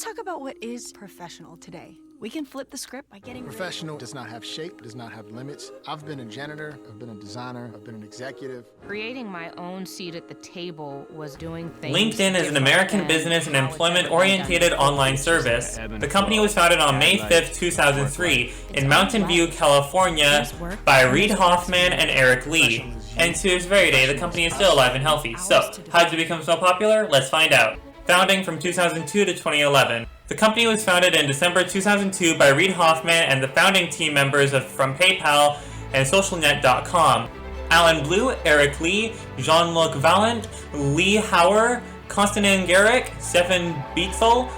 Let's talk about what is professional today. We can flip the script by getting Professional does not have shape, does not have limits. I've been a janitor, I've been a designer, I've been an executive. Creating my own seat at the table was doing things. LinkedIn is an American business and employment-oriented online service. The company was founded on May 5, 2003 in Mountain View, California by Reid Hoffman and Eric Lee. And to this very day, the company is still alive and healthy. So, how did it become so popular? Let's find out. Founding from 2002 to 2011. The company was founded in December 2002 by Reid Hoffman and the founding team members from PayPal and SocialNet.com. Alan Blue, Eric Lee, Jean-Luc Vallant, Lee Hauer, Konstantin Garrick, Stefan Beitzel,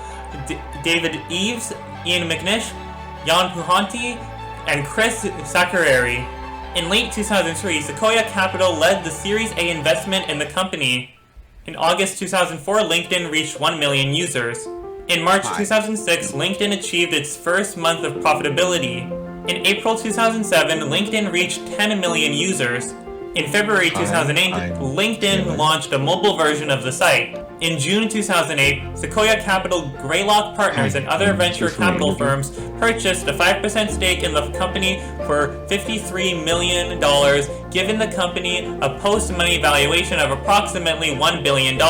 David Eves, Ian McNish, Jan Puhanti, and Chris Sakurari. In late 2003, Sequoia Capital led the Series A investment in the company. In August 2004, LinkedIn reached 1 million users. In March 2006, LinkedIn achieved its first month of profitability. In April 2007, LinkedIn reached 10 million users. In February 2008, LinkedIn launched a mobile version of the site. In June 2008, Sequoia Capital, Greylock Partners, and other venture capital firms purchased a 5% stake in the company for $53 million, giving the company a post-money valuation of approximately $1 billion.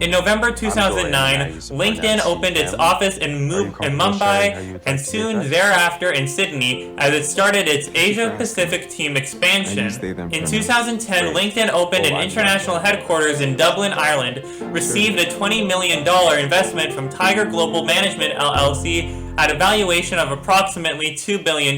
In November 2009, LinkedIn opened its office in Mumbai and soon thereafter in Sydney as it started its Asia-Pacific team expansion. In 2010, LinkedIn opened an international headquarters in Dublin, Ireland, received a $20 million investment from Tiger Global Management LLC at a valuation of approximately $2 billion,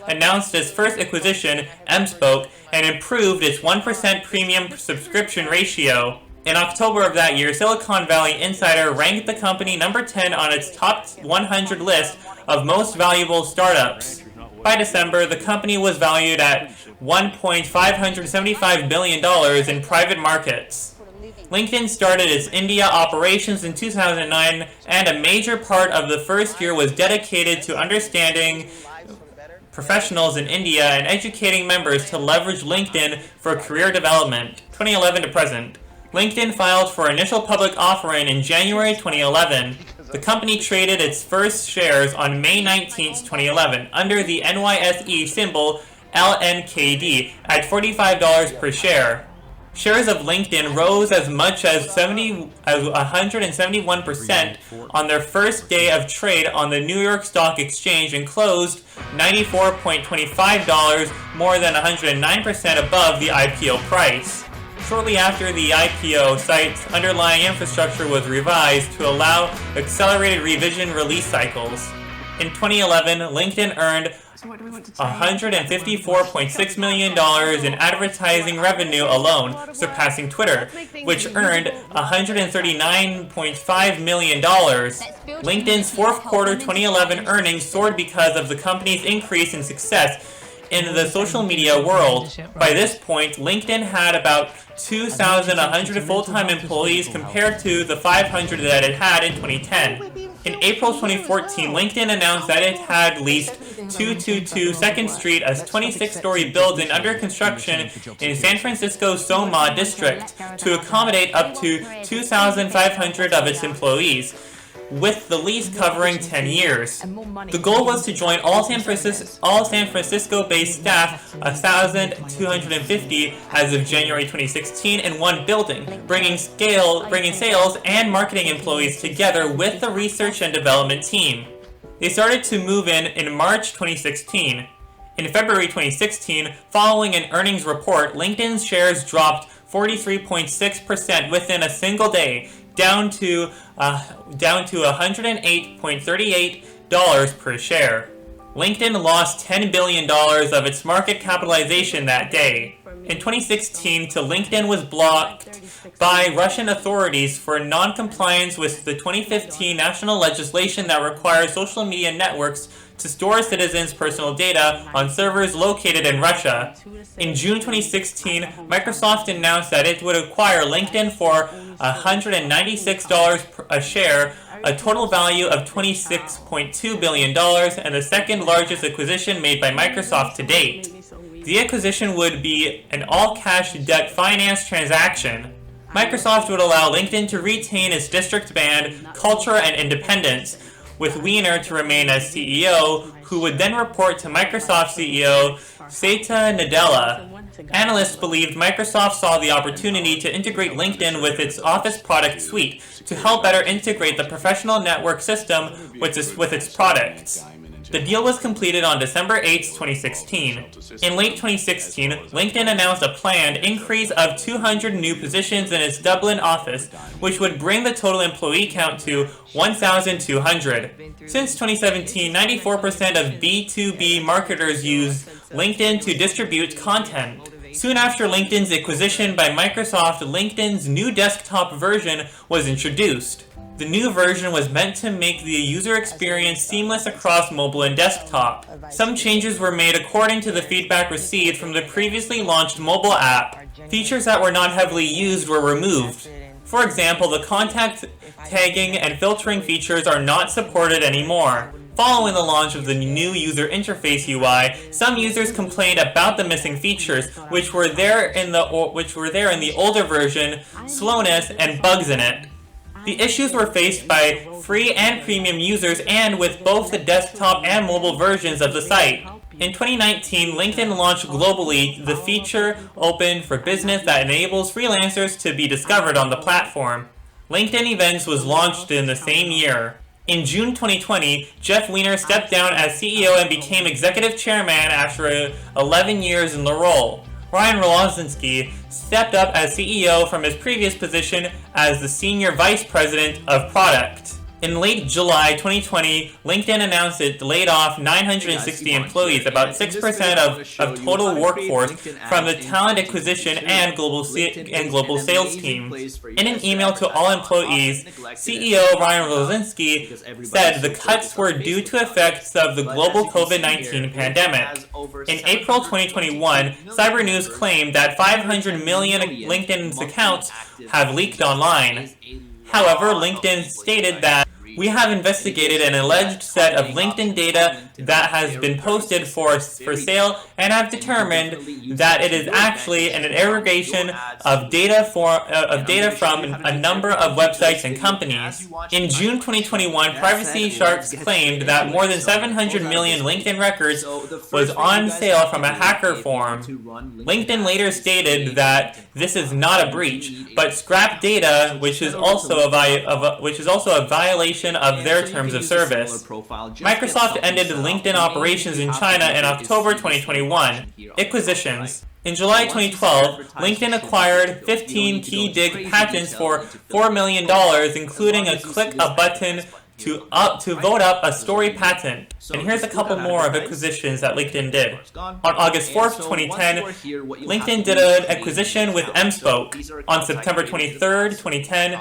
announced its first acquisition, Mspoke, and improved its 1% premium subscription ratio. In October of that year, Silicon Valley Insider ranked the company number 10 on its top 100 list of most valuable startups. By December, the company was valued at $1.575 billion in private markets. LinkedIn started its India operations in 2009, and a major part of the first year was dedicated to understanding professionals in India and educating members to leverage LinkedIn for career development. 2011 to present. LinkedIn filed for initial public offering in January 2011. The company traded its first shares on May 19, 2011, under the NYSE symbol LNKD at $45 per share. Shares of LinkedIn rose as much as 171% on their first day of trade on the New York Stock Exchange and closed $94.25, more than 109% above the IPO price. Shortly after the IPO, site's underlying infrastructure was revised to allow accelerated revision release cycles. In 2011, LinkedIn earned $154.6 million in advertising revenue alone, surpassing Twitter, which earned $139.5 million. LinkedIn's fourth quarter 2011 earnings soared because of the company's increase in success in the social media world. By this point, LinkedIn had about 2,100 full-time employees compared to the 500 that it had in 2010. In April 2014, LinkedIn announced that it had leased 222 2nd Street, a 26-story building under construction in San Francisco's Soma district, to accommodate up to 2,500 of its employees, with the lease covering 10 years. The goal was to join all San Francisco-based staff, 1,250 as of January 2016, in one building, bringing sales and marketing employees together with the research and development team. They started to move in March 2016. In February 2016, following an earnings report, LinkedIn's shares dropped 43.6% within a single day, down to $108.38 per share. LinkedIn lost $10 billion of its market capitalization that day. In 2016, LinkedIn was blocked by Russian authorities for non-compliance with the 2015 national legislation that requires social media networks to store citizens' personal data on servers located in Russia. In June 2016, Microsoft announced that it would acquire LinkedIn for $196 a share, a total value of $26.2 billion, and the second largest acquisition made by Microsoft to date. The acquisition would be an all-cash debt finance transaction. Microsoft would allow LinkedIn to retain its district band, culture, and independence, with Weiner to remain as CEO, who would then report to Microsoft CEO Satya Nadella. Analysts believed Microsoft saw the opportunity to integrate LinkedIn with its Office product suite to help better integrate the professional network system with its products. The deal was completed on December 8, 2016. In late 2016, LinkedIn announced a planned increase of 200 new positions in its Dublin office, which would bring the total employee count to 1,200. Since 2017, 94% of B2B marketers use LinkedIn to distribute content. Soon after LinkedIn's acquisition by Microsoft, LinkedIn's new desktop version was introduced. The new version was meant to make the user experience seamless across mobile and desktop. Some changes were made according to the feedback received from the previously launched mobile app. Features that were not heavily used were removed. For example, the contact tagging and filtering features are not supported anymore. Following the launch of the new user interface UI, some users complained about the missing features, which were there in the older version, slowness, and bugs in it. The issues were faced by free and premium users and with both the desktop and mobile versions of the site. In 2019, LinkedIn launched globally the feature Open for Business that enables freelancers to be discovered on the platform. LinkedIn Events was launched in the same year. In June 2020, Jeff Weiner stepped down as CEO and became executive chairman after 11 years in the role. Ryan Rolazinski stepped up as CEO from his previous position as the Senior Vice President of Product. In late July 2020, LinkedIn announced it laid off 960 employees, about 6% of total workforce, from the talent acquisition and global sales teams. In an email to all employees, CEO Ryan Rolazinski said the cuts were due to effects of the global COVID-19 pandemic. In April 2021, Cyber News claimed that 500 million LinkedIn accounts have leaked online. However, LinkedIn stated that we have investigated an alleged set of LinkedIn data that has been posted for sale and have determined that it is actually an aggregation of data from a number of websites and companies. In June 2021, Privacy Sharks claimed that more than 700 million LinkedIn records was on sale from a hacker forum. LinkedIn later stated that this is not a breach, but scrapped data, which is also a violation of their terms of service. Microsoft ended LinkedIn operations in China in October 2021. Acquisitions. In July 2012, LinkedIn acquired 15 key dig patents for $4 million, including a click a button to vote up a story patent. And here's a couple more of acquisitions that LinkedIn did. On August 4th, 2010, LinkedIn did an acquisition with Mspoke. On September 23rd, 2010,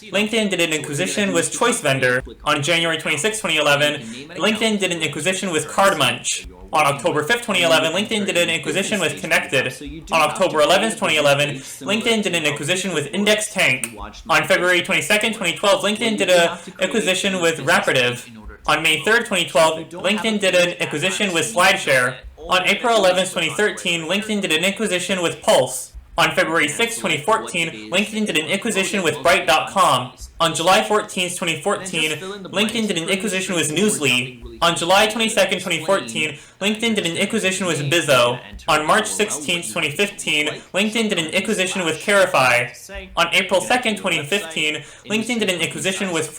LinkedIn did an acquisition with Choice Vendor. On January 26, 2011, LinkedIn did an acquisition with CardMunch. On October 5, 2011, LinkedIn did an acquisition with Connected. On October 11, 2011, LinkedIn did an acquisition with Index Tank. On February 22, 2012, LinkedIn did an acquisition with Rapidv. On May 3, 2012, LinkedIn did an acquisition with SlideShare. On April 11, 2013, LinkedIn did an acquisition with Pulse. On February 6, 2014, LinkedIn did an acquisition with Bright.com. On July 14, 2014, LinkedIn did an acquisition with Newsly. On July 22, 2014, LinkedIn did an acquisition with Bizzo. On March 16, 2015, LinkedIn did an acquisition with Carify. On April 2, 2015, LinkedIn did an acquisition with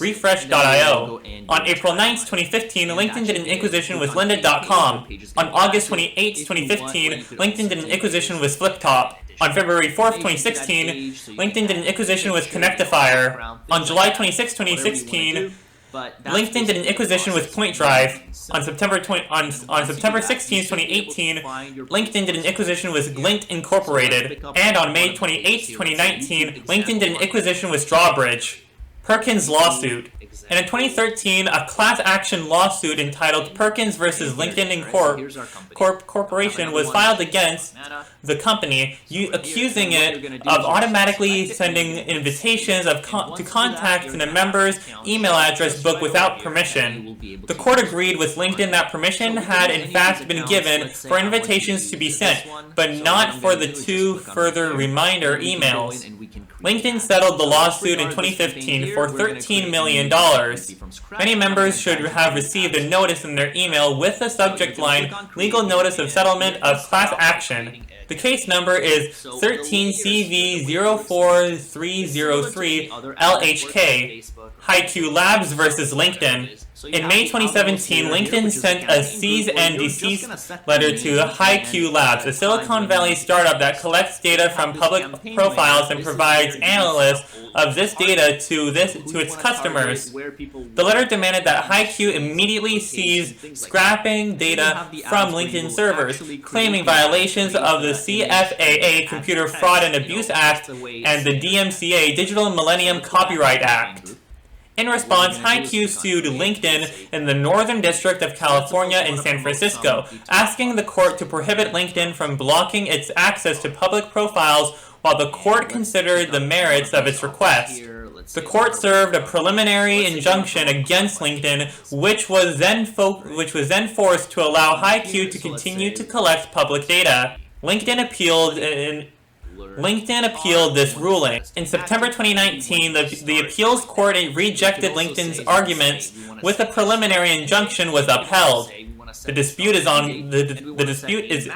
Refresh.io. On April 9, 2015, LinkedIn did an acquisition with Lynda.com. On August 28, 2015, LinkedIn did an acquisition with FlipTop. On February 4th, 2016, LinkedIn did an acquisition with Connectifier. On July 26, 2016, LinkedIn did an acquisition with PointDrive. On September 16, 2018, LinkedIn did an acquisition with Glint Incorporated. And on May 28, 2019, LinkedIn did an acquisition with Drawbridge. Perkins lawsuit. And in 2013, a class action lawsuit entitled Perkins versus LinkedIn Corporation was filed against the company, accusing it of automatically sending invitations to contacts in a member's email address book without permission. The court agreed with LinkedIn that permission had in fact been given for invitations to be sent, but not for the 2 further reminder emails. LinkedIn settled the lawsuit in 2015 for $13 million. Many members should have received a notice in their email with the subject line, Legal Notice of Settlement of Class Action. The case number is 13CV04303-LHK, HiQ Labs versus LinkedIn. In May 2017, LinkedIn sent a cease and desist letter to HiQ Labs, a Silicon Valley startup that collects data from public profiles and provides analysts of this data to its customers. The letter demanded that HiQ immediately cease scrapping data from LinkedIn servers, claiming violations of the CFAA Computer Fraud and Abuse Act and the DMCA Digital Millennium Copyright Act. In response, HiQ sued LinkedIn in the Northern District of California in San Francisco, asking the court to prohibit LinkedIn from blocking its access to public profiles while the court considered the merits of its request. The court served a preliminary injunction against LinkedIn, which was then forced to allow HiQ to continue to collect public data. LinkedIn appealed this ruling. In September 2019, the appeals court rejected LinkedIn's arguments with a preliminary injunction was upheld. The dispute is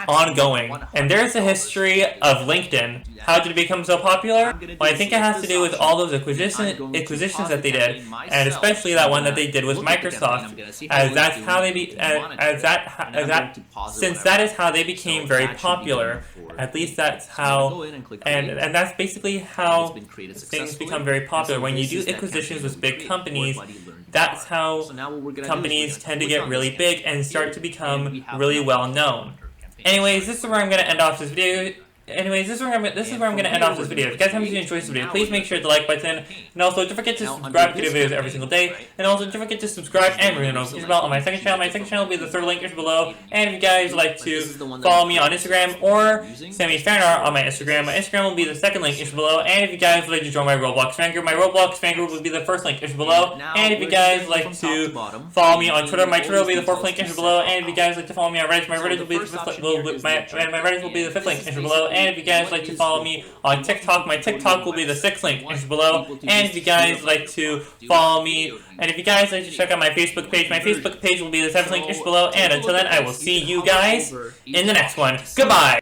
ongoing, and there's a history of LinkedIn. How did it become so popular? Well, I think it has to do with all those acquisitions that they did, and especially that one that they did with Microsoft, since that is how they became very popular. At least that's how, and that's basically how things become very popular. When you do acquisitions with big companies, that's how companies tend to get really big and start to become really well known. Anyways, this is where I'm going to end off this video. This is where I'm going to end off this video. If you guys have enjoyed this video, please make sure to the like button, and also don't forget to subscribe to the videos every single day, and also don't forget to subscribe and ring the notification bell on my second channel. My second channel will be the third link just below, and if you guys like to follow me on Instagram or send me fan art on my Instagram will be the second link just below, and if you guys would like to join my Roblox fan group will be the first link just below, and if you guys like to follow me on Twitter, my Twitter will be the fourth link just below, and if you guys like to follow me on Reddit, my Reddit will be the fifth link just below, and if you guys like to follow me on TikTok, my TikTok will be the sixth link just below. And if you guys like to follow me, and if you guys like to check out my Facebook page will be the seventh link just below. And until then, I will see you guys in the next one. Goodbye!